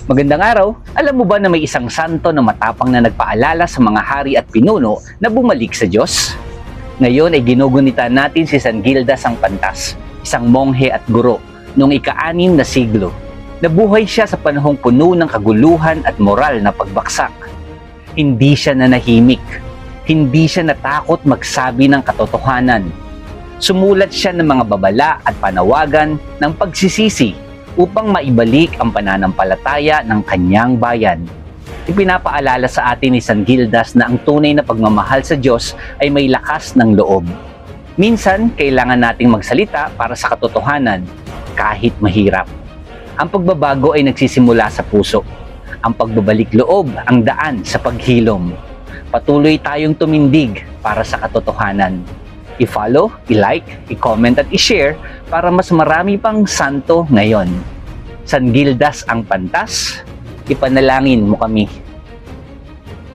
Magandang araw! Alam mo ba na may isang santo na matapang na nagpaalala sa mga hari at pinuno na bumalik sa Diyos? Ngayon ay ginugunita natin si San Gildas ang Pantas, isang monghe at guro noong ika-6 na siglo. Nabuhay siya sa panahong puno ng kaguluhan at moral na pagbaksak. Hindi siya nanahimik. Hindi siya natakot magsabi ng katotohanan. Sumulat siya ng mga babala at panawagan ng pagsisisi upang maibalik ang pananampalataya ng kanyang bayan. Ipinapaalala sa atin ni San Gildas na ang tunay na pagmamahal sa Diyos ay may lakas ng loob. Minsan, kailangan nating magsalita para sa katotohanan, kahit mahirap. Ang pagbabago ay nagsisimula sa puso. Ang pagbabalik loob ang daan sa paghilom. Patuloy tayong tumindig para sa katotohanan. I-follow, i-like, i-comment at i-share para mas marami pang santo ngayon. San Gildas ang Pantas, ipanalangin mo kami.